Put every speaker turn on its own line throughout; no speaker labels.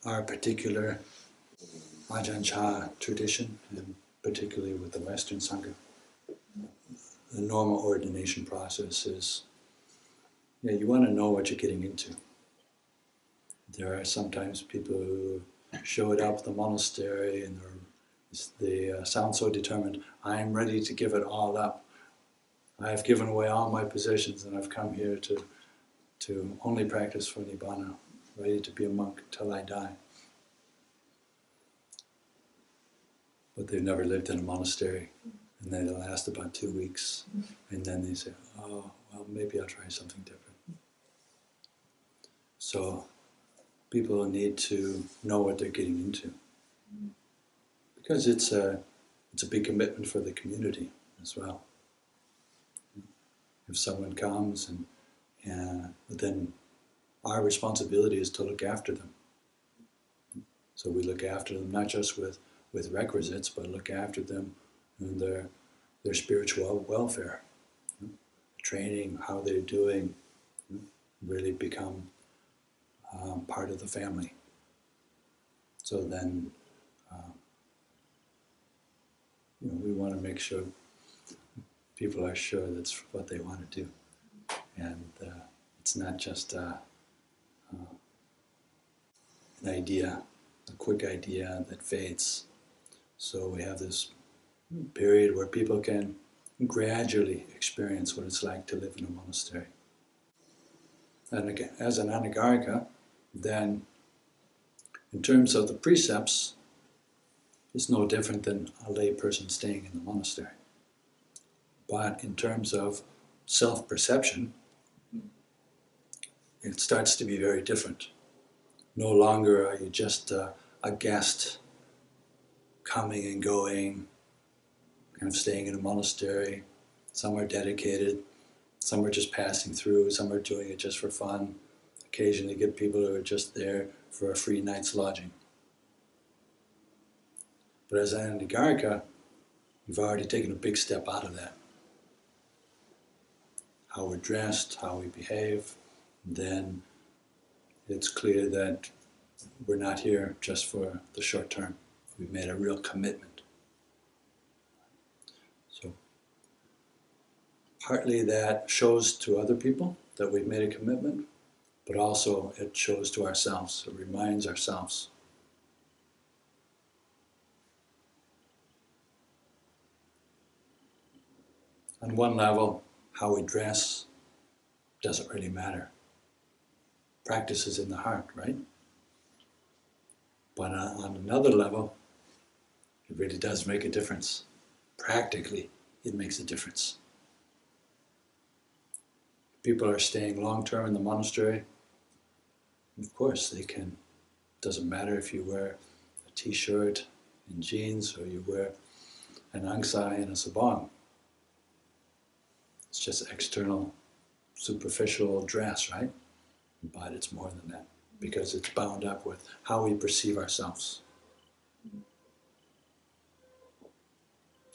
our particular Ajahn Chah tradition, and particularly with the Western Sangha, the normal ordination process is, you want to know what you're getting into. There are sometimes people who showed up at the monastery and they sound so determined, I'm ready to give it all up. I have given away all my possessions and I've come here to only practice for Nibbana, ready to be a monk till I die. But they've never lived in a monastery, and then it'll last about 2 weeks, and then they say, oh, well, maybe I'll try something different. So people need to know what they're getting into, because it's a big commitment for the community as well. If someone comes, and then our responsibility is to look after them. So we look after them not just with requisites, but look after them and their spiritual welfare, training, how they're doing, really become part of the family. So then, we want to make sure people are sure that's what they want to do, and it's not just an idea, a quick idea that fades. So we have this period where people can gradually experience what it's like to live in a monastery. And again, as an anagarika, then in terms of the precepts, it's no different than a lay person staying in the monastery. But in terms of self-perception, it starts to be very different. No longer are you just a guest coming and going, kind of staying in a monastery. Some are dedicated, some are just passing through, some are doing it just for fun. Occasionally get people who are just there for a free night's lodging. But as an anagarika, you've already taken a big step out of that. How we're dressed, how we behave, then it's clear that we're not here just for the short term. We've made a real commitment. So partly that shows to other people that we've made a commitment, but also it shows to ourselves. It reminds ourselves. On one level, how we dress doesn't really matter. Practice is in the heart, right? But on another level, it really does make a difference. Practically, it makes a difference. People are staying long-term in the monastery. Of course, they can. It doesn't matter if you wear a t-shirt and jeans or you wear an angsai and a sabong. It's just external, superficial dress, right? But it's more than that, because it's bound up with how we perceive ourselves.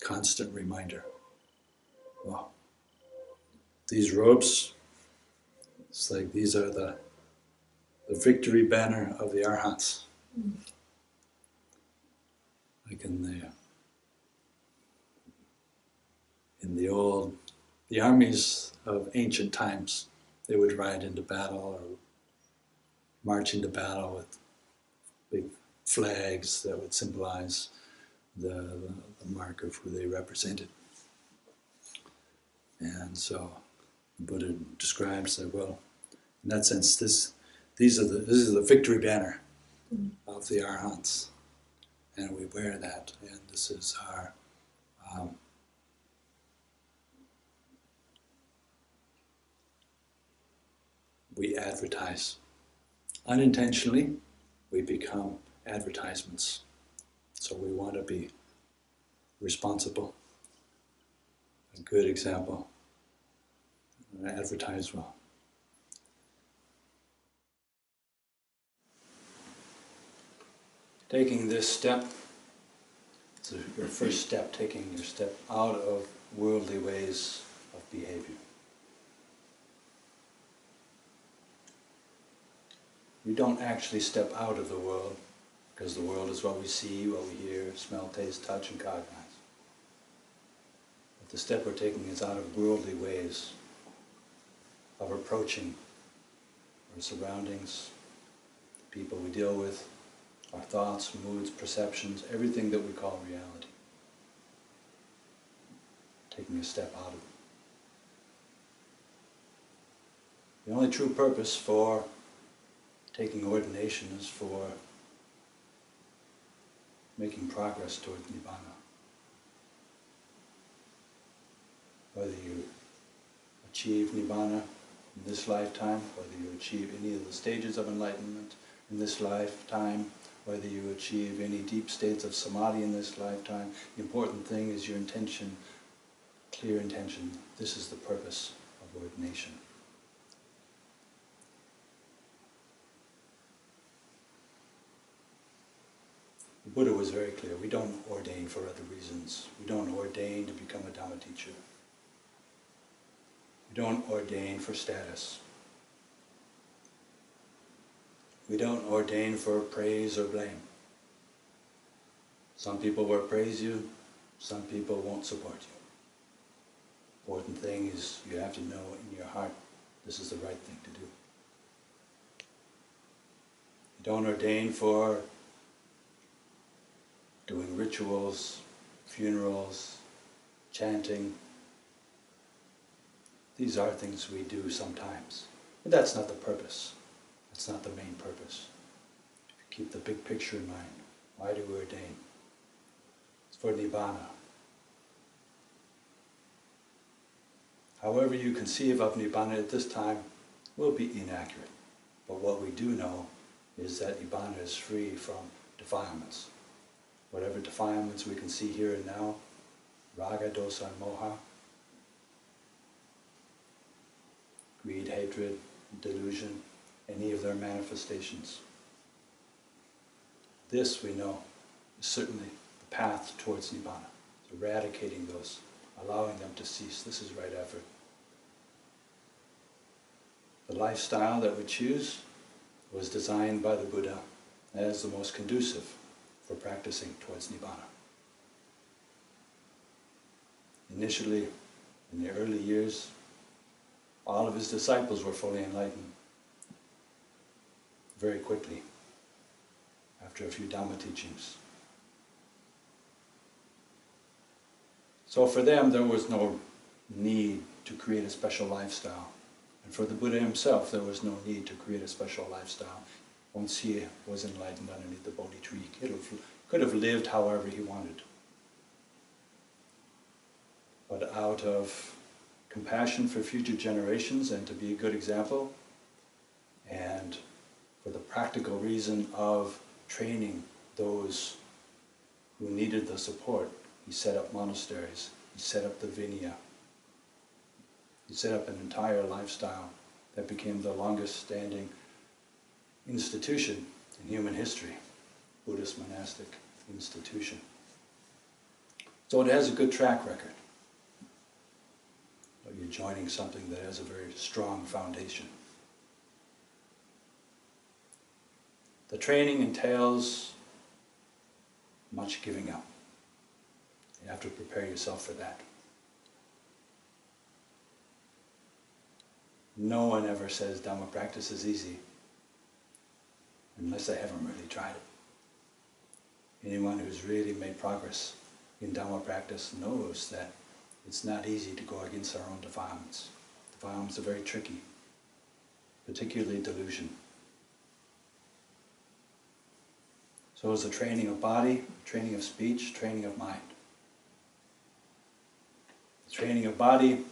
Constant reminder. Wow. These robes, it's like these are the victory banner of the Arhats. Like in the armies of ancient times, they would ride into battle or march into battle with big flags that would symbolize the mark of who they represented. And so the Buddha describes that, well, in that sense, this is the victory banner of the Arhats, and we wear that, and this is our we advertise. Unintentionally, we become advertisements. So we want to be responsible, a good example, and advertise well. Taking this step, it's your first step, taking your step out of worldly ways of behavior. We don't actually step out of the world, because the world is what we see, what we hear, smell, taste, touch, and cognize. But the step we're taking is out of worldly ways of approaching our surroundings, the people we deal with, our thoughts, moods, perceptions, everything that we call reality. Taking a step out of it. The only true purpose for taking ordination is for making progress towards Nibbana. Whether you achieve Nibbana in this lifetime, whether you achieve any of the stages of enlightenment in this lifetime, whether you achieve any deep states of samadhi in this lifetime, the important thing is your intention, clear intention. This is the purpose of ordination. The Buddha was very clear. We don't ordain for other reasons. We don't ordain to become a Dhamma teacher. We don't ordain for status. We don't ordain for praise or blame. Some people will praise you, some people won't support you. Important thing is you have to know in your heart this is the right thing to do. You don't ordain for doing rituals, funerals, chanting. These are things we do sometimes, but that's not the purpose. That's not the main purpose. If you keep the big picture in mind, why do we ordain? It's for Nibbana. However you conceive of Nibbana at this time will be inaccurate, but what we do know is that Nibbana is free from defilements. Whatever defilements we can see here and now, raga, dosa, and moha, greed, hatred, delusion, any of their manifestations. This, we know, is certainly the path towards Nibbana. Eradicating those, allowing them to cease. This is right effort. The lifestyle that we choose was designed by the Buddha as the most conducive for practicing towards Nibbana. Initially, in the early years, all of his disciples were fully enlightened very quickly after a few Dhamma teachings. So for them, there was no need to create a special lifestyle. And for the Buddha himself, there was no need to create a special lifestyle. Once he was enlightened underneath the Bodhi tree, he could have lived however he wanted. But out of compassion for future generations and to be a good example, and for the practical reason of training those who needed the support, he set up monasteries, he set up the Vinaya, he set up an entire lifestyle that became the longest standing institution in human history, Buddhist monastic institution. So it has a good track record. But you're joining something that has a very strong foundation. The training entails much giving up. You have to prepare yourself for that. No one ever says Dhamma practice is easy unless they haven't really tried it. Anyone who's really made progress in Dhamma practice knows that it's not easy to go against our own defilements. Defilements are very tricky, particularly delusion. So it's a training of body, training of speech, training of mind. The training of body,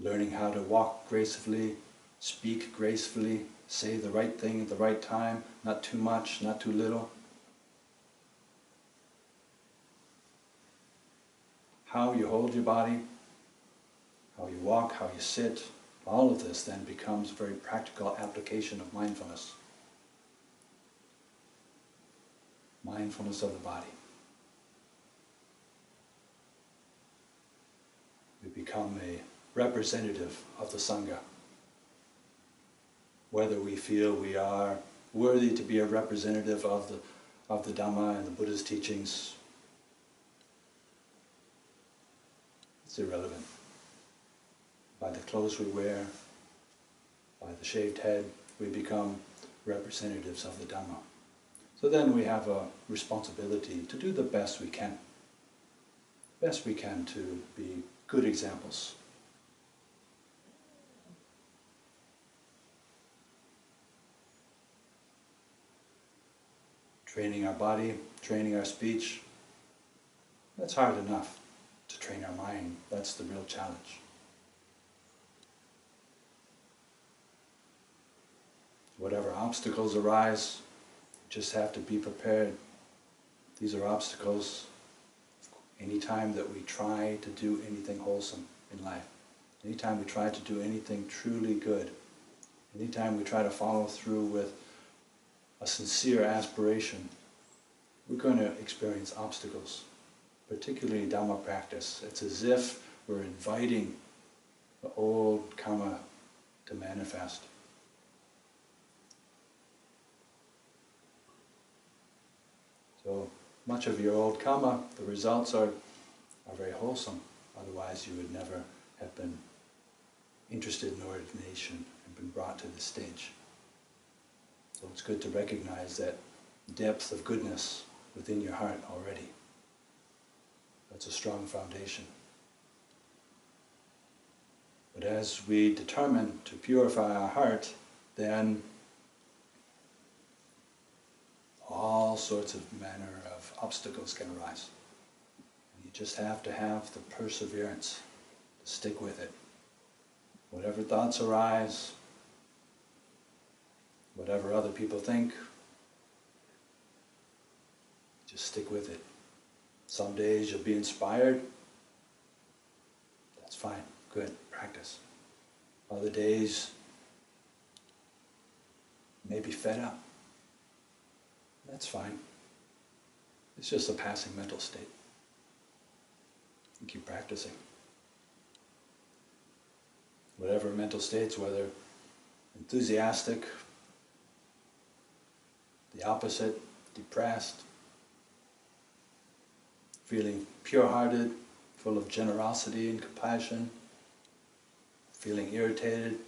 learning how to walk gracefully, speak gracefully, say the right thing at the right time, not too much, not too little. How you hold your body, how you walk, how you sit, all of this then becomes a very practical application of mindfulness. Mindfulness of the body. We become a representative of the Sangha. whether we feel we are worthy to be a representative of the Dhamma and the Buddha's teachings, it's irrelevant. By the clothes we wear, by the shaved head, we become representatives of the Dhamma. So then we have a responsibility to do the best we can. Best we can to be good examples. Training our body, training our speech, that's hard enough. To train our mind, that's the real challenge. Whatever obstacles arise, you just have to be prepared. These are obstacles anytime that we try to do anything wholesome in life. Anytime we try to do anything truly good. Anytime we try to follow through with a sincere aspiration, we're going to experience obstacles, particularly Dhamma practice. It's as if we're inviting the old karma to manifest. So much of your old karma, the results are very wholesome. Otherwise you would never have been interested in ordination and been brought to this stage. So it's good to recognize that depth of goodness within your heart already. That's a strong foundation. But as we determine to purify our heart, then all sorts of manner of obstacles can arise. And you just have to have the perseverance to stick with it. Whatever thoughts arise, whatever other people think, just stick with it. Some days you'll be inspired. That's fine, good, practice. Other days, you may be fed up. That's fine. It's just a passing mental state. You keep practicing. Whatever mental states, whether enthusiastic, the opposite, depressed, feeling pure-hearted, full of generosity and compassion, feeling irritated.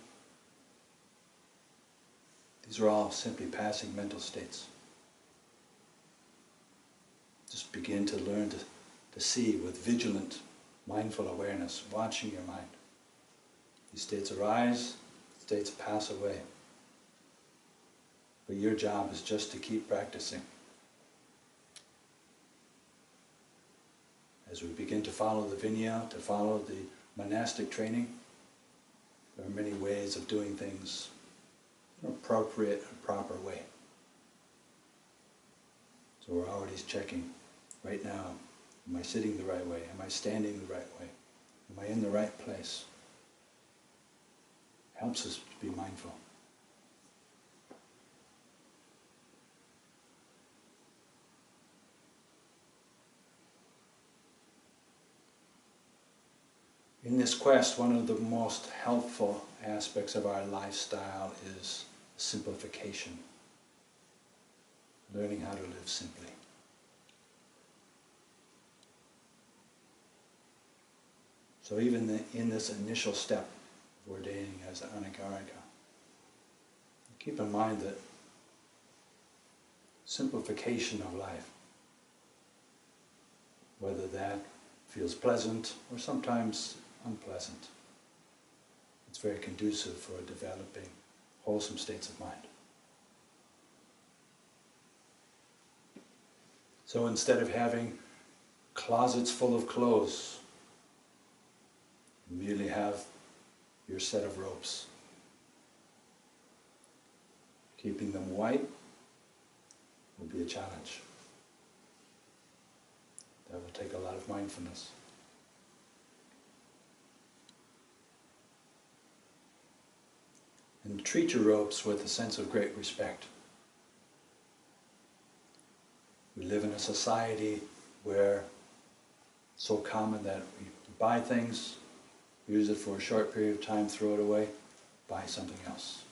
These are all simply passing mental states. Just begin to learn to see with vigilant, mindful awareness, watching your mind. These states arise, states pass away. But your job is just to keep practicing. As we begin to follow the Vinaya, to follow the monastic training, there are many ways of doing things in an appropriate and proper way. So we're always checking, right now, am I sitting the right way? Am I standing the right way? Am I in the right place? Helps us to be mindful. In this quest, one of the most helpful aspects of our lifestyle is simplification. Learning how to live simply. So even in this initial step of ordaining as an anagarika, keep in mind that simplification of life, whether that feels pleasant or sometimes unpleasant, it's very conducive for developing wholesome states of mind. So instead of having closets full of clothes, you merely have your set of ropes. Keeping them white will be a challenge. That will take a lot of mindfulness. And treat your ropes with a sense of great respect. We live in a society where it's so common that we buy things, use it for a short period of time, throw it away, buy something else.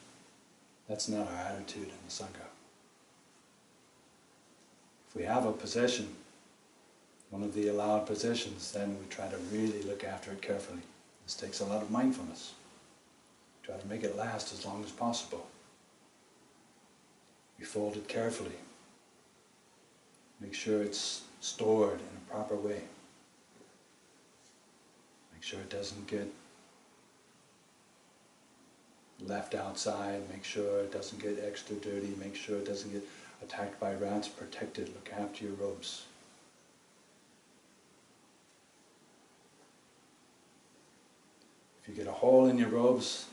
That's not our attitude in the Sangha. If we have a possession, one of the allowed possessions, then we try to really look after it carefully. This takes a lot of mindfulness. Try to make it last as long as possible. We fold it carefully. Make sure it's stored in a proper way. Make sure it doesn't get left outside. Make sure it doesn't get extra dirty. Make sure it doesn't get attacked by rats. Protect it. Look after your robes. If you get a hole in your robes,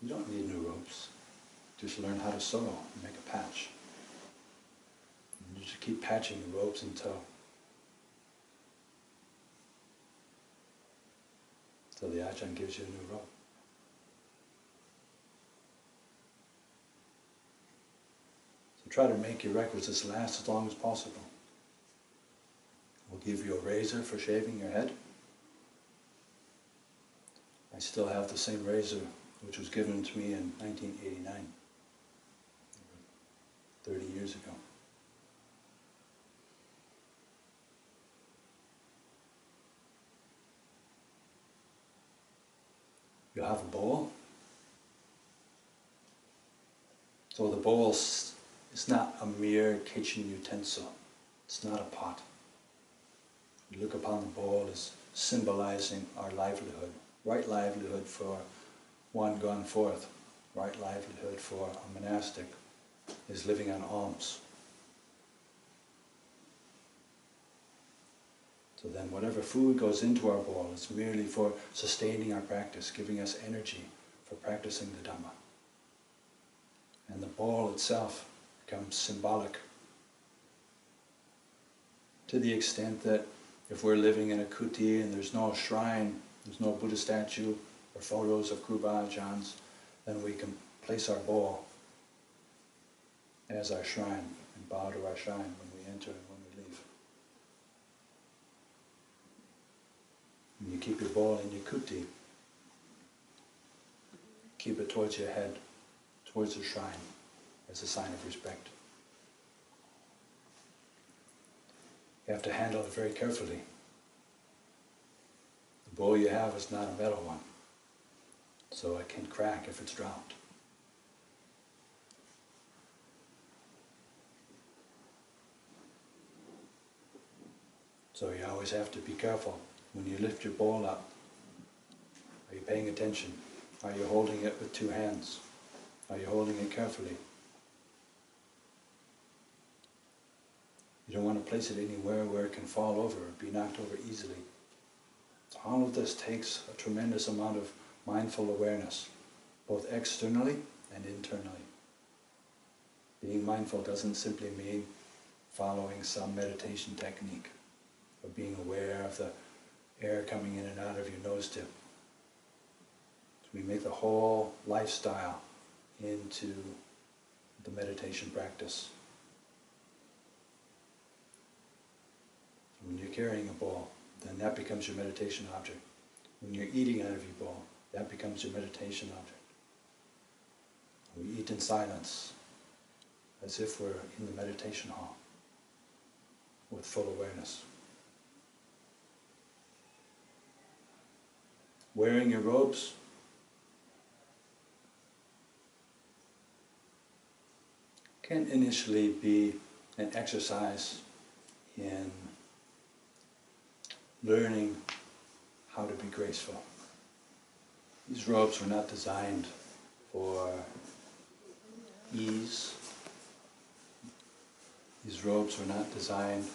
you don't need new robes. Just learn how to sew and make a patch. And you just keep patching the robes until the Ajahn gives you a new robe. So try to make your requisites last as long as possible. We'll give you a razor for shaving your head. I still have the same razor which was given to me in 1989, 30 years ago. You have a bowl. So the bowl is not a mere kitchen utensil. It's not a pot. You look upon the bowl as symbolizing our livelihood. Right livelihood for one gone forth. Right livelihood for a monastic is living on alms. So then whatever food goes into our bowl is merely for sustaining our practice, giving us energy for practicing the Dhamma. And the bowl itself becomes symbolic to the extent that if we're living in a kuti and there's no shrine, there's no Buddha statue or photos of Kruba Ajahns, then we can place our bowl as our shrine and bow to our shrine when we enter and when we leave. And you keep your bowl in your kuti. Keep it towards your head, towards the shrine, as a sign of respect. You have to handle it very carefully. The bowl you have is not a metal one, so it can crack if it's dropped. So you always have to be careful. When you lift your bowl up, are you paying attention? Are you holding it with two hands? Are you holding it carefully? You don't want to place it anywhere where it can fall over or be knocked over easily. So all of this takes a tremendous amount of mindful awareness, both externally and internally. Being mindful doesn't simply mean following some meditation technique or being aware of the air coming in and out of your nose tip. So we make the whole lifestyle into the meditation practice. When you're carrying a bowl, then that becomes your meditation object. When you're eating out of your bowl, that becomes your meditation object. We eat in silence, as if we're in the meditation hall, with full awareness. Wearing your robes can initially be an exercise in learning how to be graceful. These robes were not designed for ease. These robes were not designed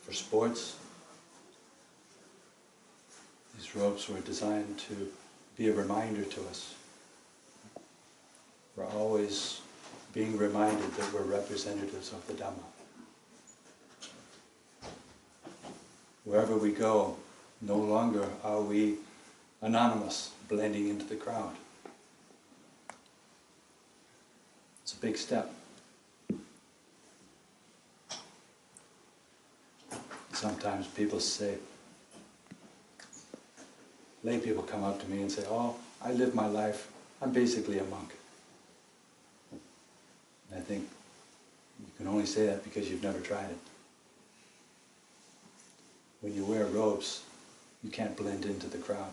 for sports. These robes were designed to be a reminder to us. We're always being reminded that we're representatives of the Dhamma. Wherever we go, no longer are we anonymous, blending into the crowd. It's a big step. Sometimes people say, lay people come up to me and say, oh, I live my life, I'm basically a monk. And I think you can only say that because you've never tried it. When you wear robes, you can't blend into the crowd.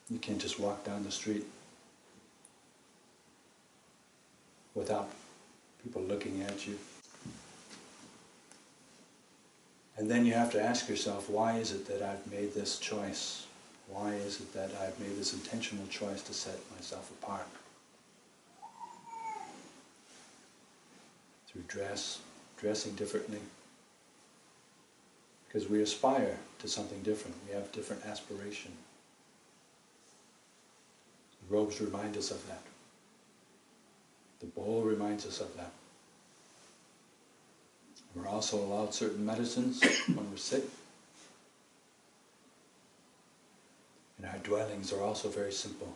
You can't just walk down the street without people looking at you. And then you have to ask yourself, why is it that I've made this choice? Why is it that I've made this intentional choice to set myself apart? Through dressing differently. Because we aspire to something different. We have different aspiration. The robes remind us of that. The bowl reminds us of that. We're also allowed certain medicines when we're sick. And our dwellings are also very simple.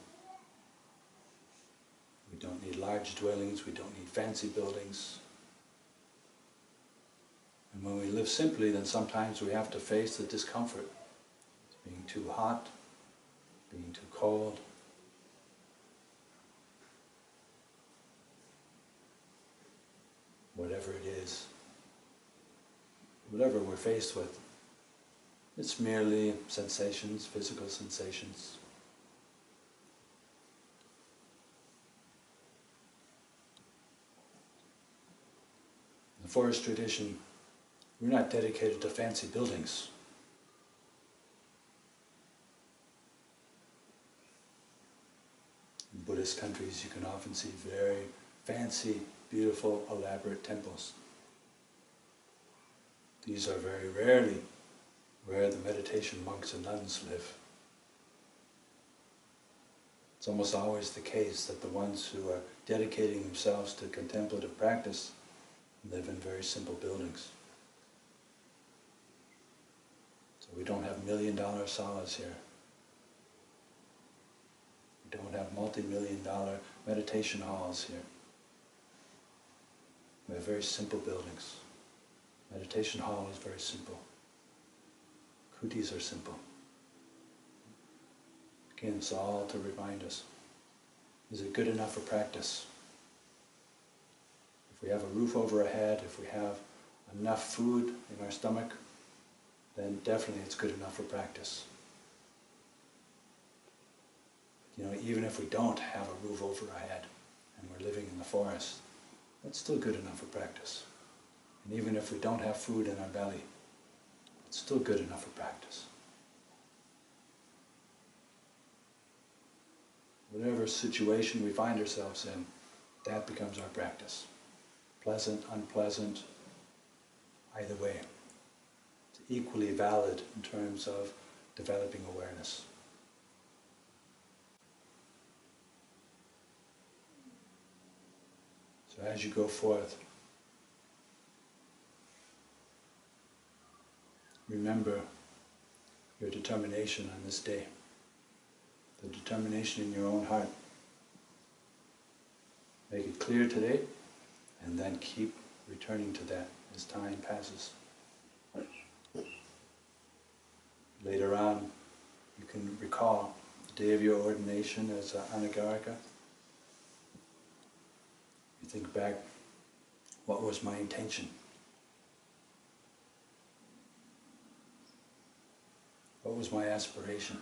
We don't need large dwellings, we don't need fancy buildings. And when we live simply, then sometimes we have to face the discomfort. Being too hot, being too cold. Whatever it is, whatever we're faced with, it's merely sensations, physical sensations. In the forest tradition, we're not dedicated to fancy buildings. In Buddhist countries, you can often see very fancy, beautiful, elaborate temples. These are very rarely where the meditation monks and nuns live. It's almost always the case that the ones who are dedicating themselves to contemplative practice live in very simple buildings. So we don't have million-dollar salas here. We don't have multi-million-dollar meditation halls here. We have very simple buildings. Meditation hall is very simple. Kutis are simple. Again, it's all to remind us, is it good enough for practice? If we have a roof over our head, if we have enough food in our stomach, then definitely it's good enough for practice. You know, even if we don't have a roof over our head and we're living in the forest, that's still good enough for practice. And even if we don't have food in our belly, it's still good enough for practice. Whatever situation we find ourselves in, that becomes our practice. Pleasant, unpleasant, either way. It's equally valid in terms of developing awareness. So as you go forth, remember your determination on this day. The determination in your own heart. Make it clear today, and then keep returning to that as time passes. Later on, you can recall the day of your ordination as anagarika. You think back, what was my intention? What was my aspiration?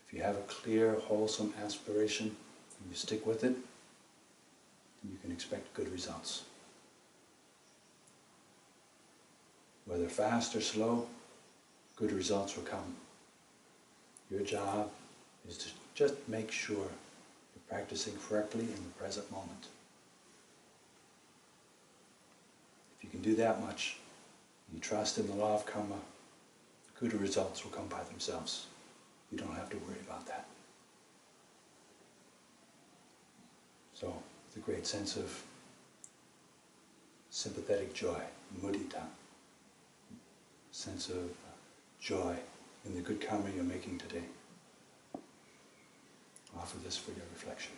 If you have a clear, wholesome aspiration, and you stick with it, then you can expect good results. Whether fast or slow, good results will come. Your job is to just make sure you're practicing correctly in the present moment. If you can do that much, you trust in the law of karma, good results will come by themselves. You don't have to worry about that. So, with a great sense of sympathetic joy, mudita, sense of joy in the good karma you're making today, offer this for your reflection.